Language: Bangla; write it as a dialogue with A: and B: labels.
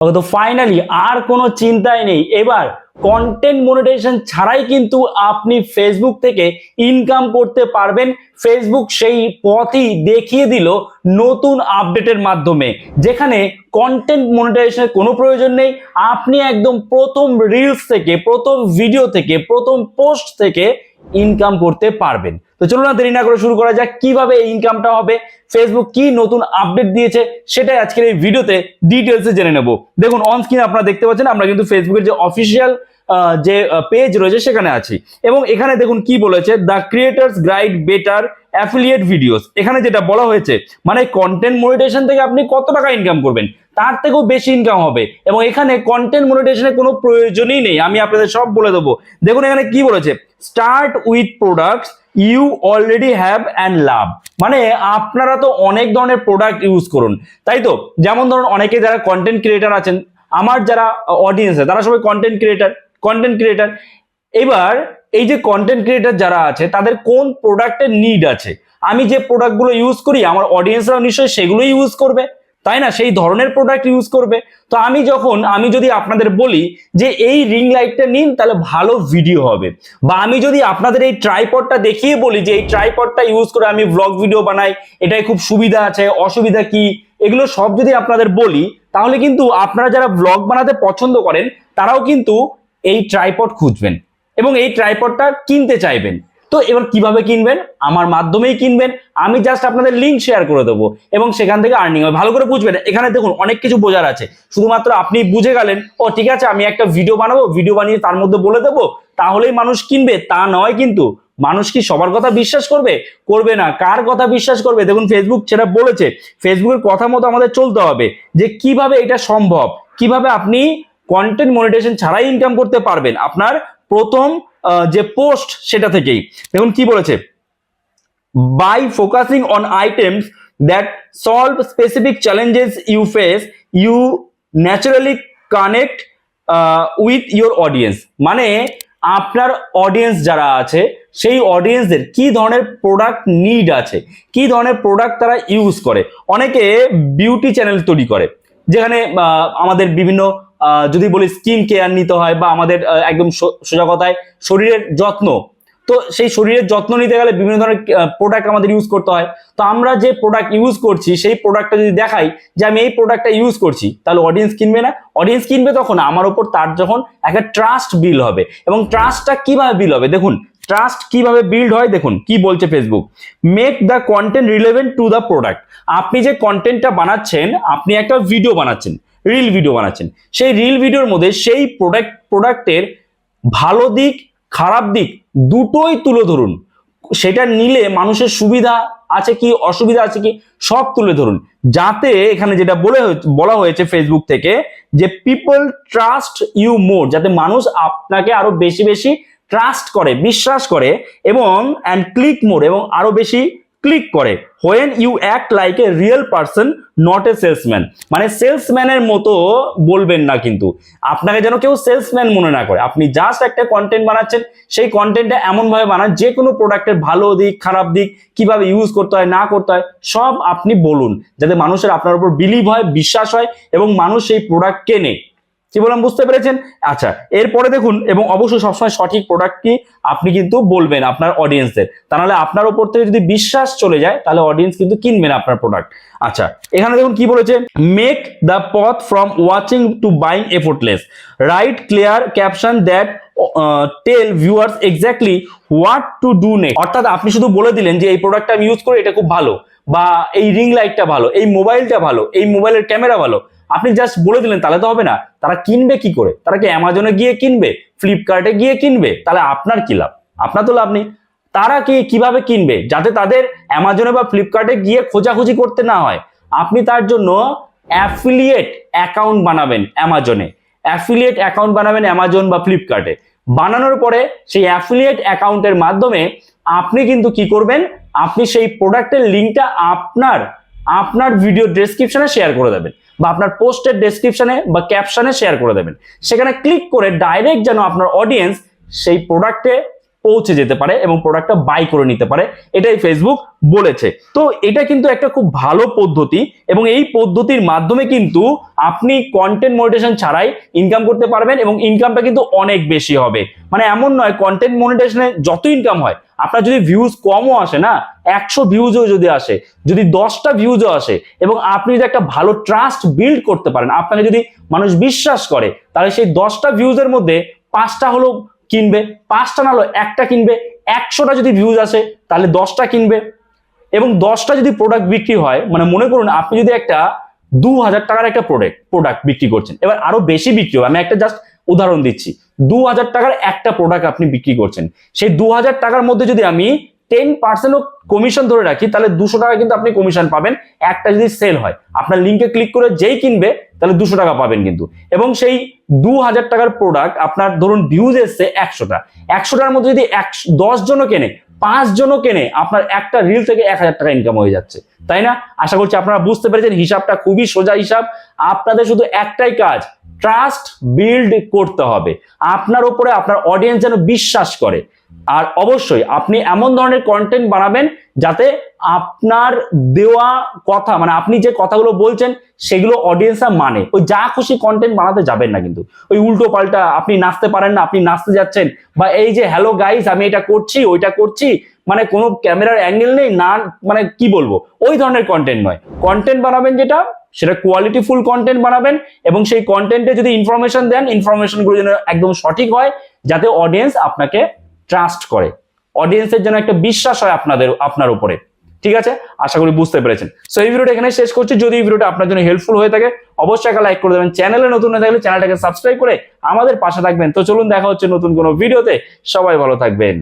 A: তো ফাইনালি আর কোনো চিন্তাই নেই, এবার কন্টেন্ট মনিটাইজেশন ছাড়াই কিন্তু আপনি ফেসবুক থেকে ইনকাম করতে পারবেন। ফেসবুক সেই পথই দেখিয়ে দিল নতুন আপডেটের মাধ্যমে, যেখানে কন্টেন্ট মনিটাইজেশনের কোনো প্রয়োজন নেই। আপনি একদম প্রথম রিলস থেকে, প্রথম ভিডিও থেকে, প্রথম পোস্ট থেকে ইনকাম করতে পারবেন। তো চলুন না দেরি না করে শুরু করা যাক কিভাবে এই ইনকামটা হবে, ফেসবুক কি নতুন আপডেট দিয়েছে সেটাই আজকের এই ভিডিওতে ডিটেলসে জেনে নেব। দেখুন অন স্ক্রিন আপনারা দেখতে পাচ্ছেন আমরা কিন্তু ফেসবুকের যে অফিসিয়াল যে পেজ রয়েছে সেখানে আছি, এবং এখানে দেখুন কি বলেছে, the creators guide better affiliate videos. এখানে যেটা বলা হয়েছে মানে কন্টেন্ট মনিটাইজেশন থেকে আপনি কত টাকা ইনকাম করবেন তার থেকেও বেশি ইনকাম হবে, এবং এখানে কন্টেন্ট মনিটাইজেশনের কোনো প্রয়োজনই নেই, আমি আপনাদের সব বলে দেবো। দেখুন এখানে কি বলেছে, start with products you already have and love. মানে আপনারা তো অনেক ধরনের প্রোডাক্ট ইউজ করুন, তাই তো? যেমন ধরুন অনেকে যারা কন্টেন্ট ক্রিয়েটার আছেন, আমার যারা অডিয়েন্স আছে তারা সবাই কন্টেন্ট ক্রিয়েটার। এবার এই যে কন্টেন্ট ক্রিয়েটার যারা আছে তাদের কোন প্রোডাক্টের নিড আছে, আমি যে প্রোডাক্টগুলো ইউজ করি আমার অডিয়েন্সরাও নিশ্চয়ই সেগুলো ইউজ করবে, তাই না? সেই ধরনের প্রোডাক্ট ইউজ করবে। তো আমি যদি আপনাদের বলি যে এই রিং লাইটটা নিন তাহলে ভালো ভিডিও হবে, বা আমি যদি আপনাদের এই ট্রাইপডটা দেখিয়ে বলি যে এই ট্রাইপডটা ইউজ করে আমি ব্লগ ভিডিও বানাই, এটাই খুব সুবিধা আছে, অসুবিধা কি, এগুলো সব যদি আপনাদের বলি, তাহলে কিন্তু আপনারা যারা ব্লগ বানাতে পছন্দ করেন তারাও কিন্তু এই ট্রাইপড খুঁজবেন এবং এই ট্রাইপডটা কিনতে চাইবেন। তো এবার কিভাবে কিনবেন? আমার মাধ্যমেই কিনবেন, আমি জাস্ট আপনাদের লিঙ্ক শেয়ার করে দেবো এবং সেখান থেকে আর্নিং হবে। ভালো করে বুঝবেন, এখানে দেখুন অনেক কিছু বোঝার আছে, শুধুমাত্র আপনি বুঝে গেলেন ও ঠিক আছে আমি একটা ভিডিও বানাবো, ভিডিও বানিয়ে তার মধ্যে বলে দেবো তাহলেই মানুষ কিনবে, তা নয় কিন্তু। মানুষ কি সবার কথা বিশ্বাস করবে? করবে না। কার কথা বিশ্বাস করবে? দেখুন ফেসবুক সেটা বলেছে, ফেসবুকের কথা মতো আমাদের চলতে হবে যে কিভাবে এটা সম্ভব, কিভাবে আপনি কন্টেন্ট মনিটাইজেশন ছাড়াই ইনকাম করতে পারবেন আপনার প্রথম যে পোস্ট সেটা থেকেই। দেখুন কি বলেছে, by focusing on items that solve specific challenges you face you naturally connect with your audience. মানে আপনার অডিয়েন্স যারা আছে সেই অডিয়েন্সদের কি ধরনের প্রোডাক্ট নিড আছে, কি ধরনের প্রোডাক্ট তারা ইউজ করে। অনেকে বিউটি চ্যানেল তৈরি করে, যেখানে আমাদের বিভিন্ন যদি বলি স্কিন কেয়ার নিতে হয়, বা আমাদের একদম সোজা কথায় শরীরের যত্ন, তো সেই শরীরের যত্ন নিতে গেলে বিভিন্ন ধরনের প্রোডাক্ট আমাদের ইউজ করতে হয়। তো আমরা যে প্রোডাক্ট ইউজ করছি সেই প্রোডাক্টটা যদি দেখাই যে আমি এই প্রোডাক্টটা ইউজ করছি, তাহলে অডিয়েন্স কিনবে না? অডিয়েন্স কিনবে তখন আমার উপর তার যখন একটা ট্রাস্ট বিল্ড হবে। এবং ট্রাস্টটা কিভাবে বিল্ড হবে, দেখুন ট্রাস্ট কিভাবে বিল্ড হয়, দেখুন কি বলছে Facebook, make the content relevant to the product. আপনি যে কন্টেন্টটা বানাচ্ছেন, আপনি একটা ভিডিও বানাচ্ছেন, রিল ভিডিও বানাচ্ছেন, সেই রিল ভিডিওর মধ্যে সেই প্রোডাক্টের ভালো দিক খারাপ দিক দুটোই তুলে ধরুন। সেটা নিলে মানুষের সুবিধা আছে কি অসুবিধা আছে কি সব তুলে ধরুন, যাতে এখানে যেটা বলা হয়েছে ফেসবুক থেকে যে পিপল ট্রাস্ট ইউ মোর, যাতে মানুষ আপনাকে আরো বেশি বেশি ট্রাস্ট করে, বিশ্বাস করে, এবং অ্যান্ড ক্লিক মোর, এবং আরো বেশি ক্লিক করে। When you act like a real person not a salesman. মানে সেলসম্যানের মতো বলবেন না, কিন্তু আপনাকে যেন কেউ সেলসম্যান মনে না করে। আপনি জাস্ট একটা কন্টেন্ট বানাচ্ছেন, সেই কন্টেন্টটা এমন ভাবে বানান যে কোনো প্রোডাক্টের ভালো দিক খারাপ দিক কিভাবে ইউজ করতে হয় না করতে হয় সব আপনি বলুন, যাতে মানুষের আপনার উপর বিলিভ হয়, বিশ্বাস হয়, এবং মানুষ সেই প্রোডাক্ট কেনে। কি বললাম বুঝতে পেরেছেন? আচ্ছা, এরপরে দেখুন, এবং অবশ্যই সবসময় সঠিক প্রোডাক্ট কি আপনি কিন্তু বলবেন আপনার অডিয়েন্সদের, তা নাহলে আপনার উপর থেকে যদি বিশ্বাস চলে যায় তাহলে অডিয়েন্স কিন্তু কিনবে না আপনার প্রোডাক্ট। আচ্ছা, এখানে দেখুন কি বলেছে, make the path from watching to buying effortless, write clear caption that tell viewers exactly what to do next. অর্থাৎ আপনি শুধু বলে দিলেন যে এই প্রোডাক্টটা আমি ইউজ করি, এটা খুব ভালো, বা এই রিং লাইটটা ভালো, এই মোবাইলটা ভালো, এই মোবাইলের ক্যামেরা ভালো, আপনি জাস্ট বলে দিলেন, তাহলে তো হবে না। তারা কিনবে কি করে? তারা কি অ্যামাজনে গিয়ে কিনবে, ফ্লিপকার্টে গিয়ে কিনবে? তাহলে আপনার কি লাভ? আপনার তো লাভ নেই। তারা কিভাবে কিনবে? যাতে তাদের অ্যামাজনে বা ফ্লিপকার্টে গিয়ে খোঁজাখুঁজি করতে না হয়, আপনি তার জন্য অ্যাফিলিয়েট অ্যাকাউন্ট বানাবেন অ্যামাজনে, অ্যাফিলিয়েট অ্যাকাউন্ট বানাবেন অ্যামাজন বা ফ্লিপকার্টে। বানানোর পরে সেই অ্যাফিলিয়েট অ্যাকাউন্টের মাধ্যমে আপনি কিন্তু কি করবেন, আপনি সেই প্রোডাক্টের লিঙ্কটা আপনার ভিডিও ডেসক্রিপশনে শেয়ার করে দেবেন, বা আপনার পোস্টের ডেসক্রিপশনে বা ক্যাপশনে শেয়ার করে দেবেন। সেখানে ক্লিক করে ডাইরেক্ট যেন আপনার অডিয়েন্স সেই প্রোডাক্টে পৌঁছে যেতে পারে এবং প্রোডাক্টটা বাই করে নিতে পারে, এটাই ফেসবুক বলেছে। তো এটা কিন্তু একটা খুব ভালো পদ্ধতি এবং এই পদ্ধতির মাধ্যমে কিন্তু আপনি কন্টেন্ট মনিটাইজেশন ছাড়াই ইনকাম করতে পারবেন এবং ইনকামটা কিন্তু অনেক বেশি হবে। মানে এমন নয় কন্টেন্ট মনিটাইজেশনে যত ইনকাম হয়, আপনার যদি ভিউজ কমও আসে না, 100 ভিউজও যদি আসে, যদি 10টা ভিউজও আসে এবং আপনি যদি একটা ভালো ট্রাস্ট বিল্ড করতে পারেন, আপনাকে যদি মানুষ বিশ্বাস করে, তাহলে সেই 10টা ভিউজের মধ্যে 5টা হলো কিনবে, 5টা না হলো একটা কিনবে। 100টা যদি ভিউজ আসে তাহলে 10টা কিনবে এবং 10টা যদি প্রোডাক্ট বিক্রি হয়, মানে মনে করুন আপনি যদি একটা 2000 টাকার একটা প্রোডাক্ট বিক্রি করছেন, এবার আরো বেশি বিক্রি হবে, আমি একটা জাস্ট উদাহরণ দিচ্ছি, 2000 টাকার একটা প্রোডাক্ট আপনি বিক্রি করছেন, সেই 2000 টাকার মধ্যে যদি আমি 10% কমিশন ধরে রাখি, তাহলে 200 টাকা কিন্তু আপনি কমিশন পাবেন একটা যদি সেল হয়। আপনার লিঙ্কে ক্লিক করে যেই কিনবে তাহলে 200 টাকা পাবেন কিন্তু। এবং সেই 2000 টাকার প্রোডাক্ট আপনার ধরুন ভিউজ এসছে 100টা, 100টার মধ্যে যদি 10 জনও কেনে, 5 জনও কেনে, আপনার একটা রিল থেকে 1000 টাকা ইনকাম হয়ে যাচ্ছে, তাই না? আশা করছি আপনারা বুঝতে পেরেছেন, হিসাবটা খুবই সোজা হিসাব। আপনাদের শুধু একটাই কাজ, ট্রাস্ট বিল্ড করতে হবে, আপনার উপরে আপনার অডিয়েন্স যেন বিশ্বাস করে। আর অবশ্যই আপনি এমন ধরনের কন্টেন্ট বানাবেন যাতে আপনার দেওয়া কথা, মানে আপনি যে কথাগুলো বলছেন সেগুলো অডিয়েন্সরা মানে। ওই যা খুশি কন্টেন্ট বানাতে যাবেন না কিন্তু, ওই উল্টো পাল্টা আপনি নাচতে পারেন না, আপনি নাচতে যাচ্ছেন, বা এই যে হ্যালো গাইস আমি এটা করছি ওইটা করছি, মানে কোনো ক্যামেরার অ্যাঙ্গেল নেই না, মানে কি বলবো, ওই ধরনের কন্টেন্ট নয়। কন্টেন্ট বানাবেন যেটা, সেটা কোয়ালিটিফুল কন্টেন্ট বানাবেন এবং সেই কন্টেন্টে যদি ইনফরমেশন দেন, ইনফরমেশনগুলো যেন একদম সঠিক হয়, যাতে অডিয়েন্স আপনাকে ট্রাস্ট করে, অডিয়েন্সের জন্য একটা বিশ্বাস হয় আপনার উপরে। ঠিক আছে, আশা করি বুঝতে পেরেছেন। সো এই ভিডিওটা এখানে শেষ করছি। যদি এই ভিডিওটা আপনার জন্য হেল্পফুল হয়ে থাকে, অবশ্যই একটা লাইক করে দেবেন। চ্যানেলে নতুন হয়ে থাকলে চ্যানেলটাকে সাবস্ক্রাইব করে আমাদের পাশে থাকবেন। তো চলুন দেখা হচ্ছে নতুন কোনো ভিডিওতে, সবাই ভালো থাকবেন।